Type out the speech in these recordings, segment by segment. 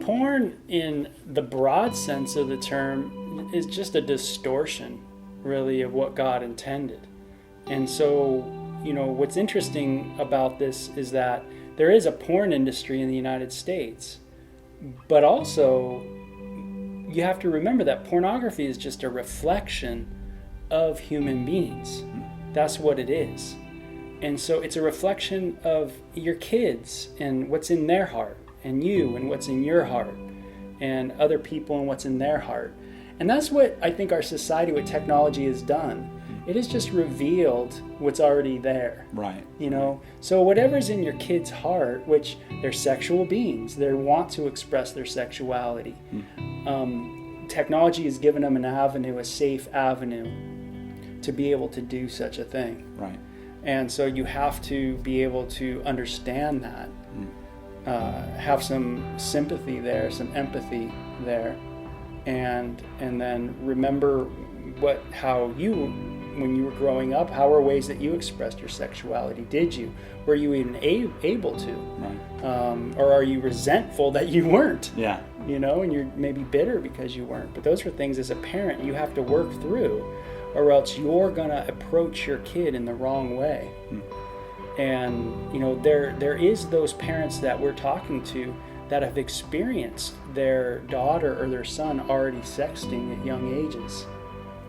porn in the broad sense of the term is just a distortion, really, of what God intended. And so, what's interesting about this is that there is a porn industry in the United States, but also you have to remember that pornography is just a reflection of human beings. That's what it is. And so it's a reflection of your kids and what's in their heart, and you and what's in your heart, and other people and what's in their heart. And that's what I think our society with technology has done. It has just revealed what's already there. Right. So whatever's in your kid's heart, which they're sexual beings, they want to express their sexuality. Technology has given them an avenue, a safe avenue, to be able to do such a thing. Right. And so you have to be able to understand that, have some sympathy there, some empathy there, and then remember how you, when you were growing up, how were ways that you expressed your sexuality? Were you even able to? Right. Or are you resentful that you weren't? Yeah. And you're maybe bitter because you weren't. But those are things as a parent you have to work through, or else you're gonna approach your kid in the wrong way. And there is those parents that we're talking to that have experienced their daughter or their son already sexting at young ages,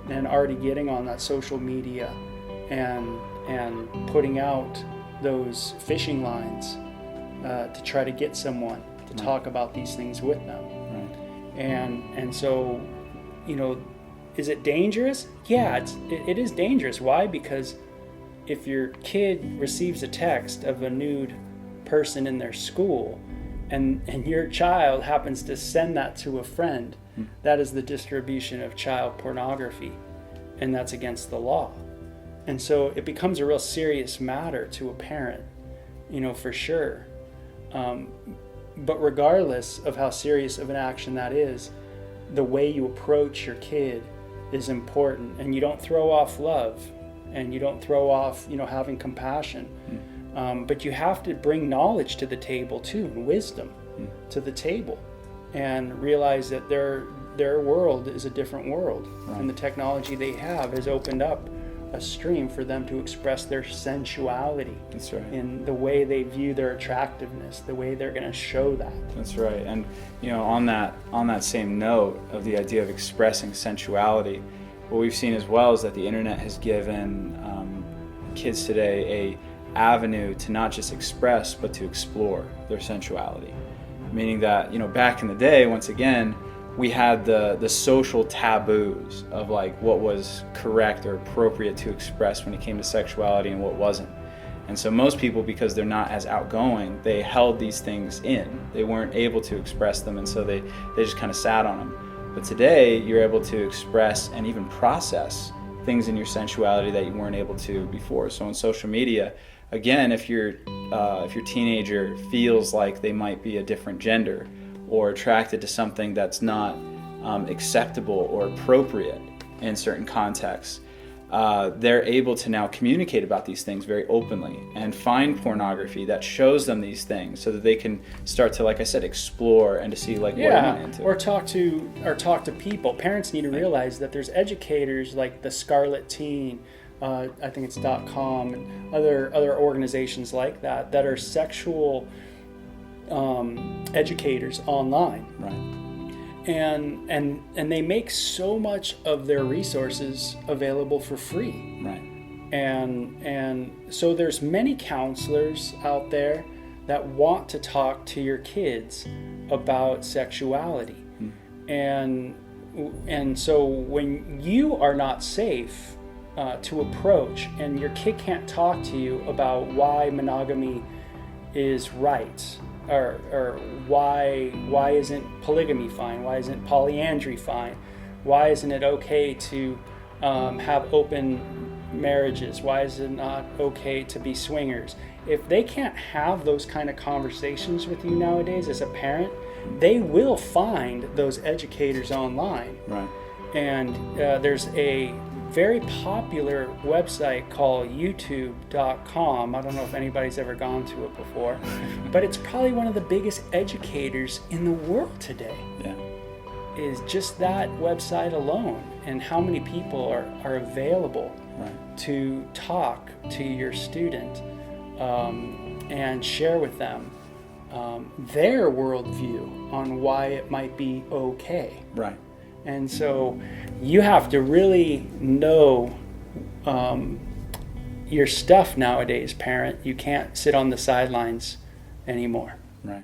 and already getting on that social media and putting out those fishing lines to try to get someone to talk about these things with them. Right. And so, is it dangerous? Yeah, it is dangerous. Why? Because if your kid receives a text of a nude person in their school, and your child happens to send that to a friend, that is the distribution of child pornography, and that's against the law. And so it becomes a real serious matter to a parent, for sure. But regardless of how serious of an action that is, the way you approach your kid is important, and you don't throw off love, and you don't throw off, having compassion. But you have to bring knowledge to the table too, and wisdom to the table, and realize that their world is a different world. Right. And the technology they have has opened up a stream for them to express their sensuality. That's right. In the way they view their attractiveness, the way they're going to show that. That's right. And on that same note of the idea of expressing sensuality, what we've seen as well is that the internet has given kids today a avenue to not just express but to explore their sensuality. Meaning that back in the day, once again, we had the social taboos of like what was correct or appropriate to express when it came to sexuality and what wasn't. And so most people, because they're not as outgoing, they held these things in. They weren't able to express them, and so they just kind of sat on them. But today, you're able to express and even process things in your sensuality that you weren't able to before. So on social media, again, if your teenager feels like they might be a different gender, or attracted to something that's not acceptable or appropriate in certain contexts, they're able to now communicate about these things very openly and find pornography that shows them these things so that they can start to, like I said, explore and to see what am I into. Or talk to people. Parents need to realize that there's educators like the Scarlet Teen, I think it's .com, and other organizations like that are sexual educators online. Right. And they make so much of their resources available for free. Right. And so there's many counselors out there that want to talk to your kids about sexuality. And so when you are not safe to approach, and your kid can't talk to you about why monogamy is right, or why isn't polygamy fine? Why isn't polyandry fine? Why isn't it okay to have open marriages? Why is it not okay to be swingers? If they can't have those kind of conversations with you nowadays as a parent, they will find those educators online. Right. And there's a very popular website called youtube.com. I don't know if anybody's ever gone to it before, but it's probably one of the biggest educators in the world today. Yeah. Is just that website alone, and how many people are available Right. to talk to your student and share with them their worldview on why it might be okay. Right. And so you have to really know your stuff nowadays, parent. You can't sit on the sidelines anymore. Right.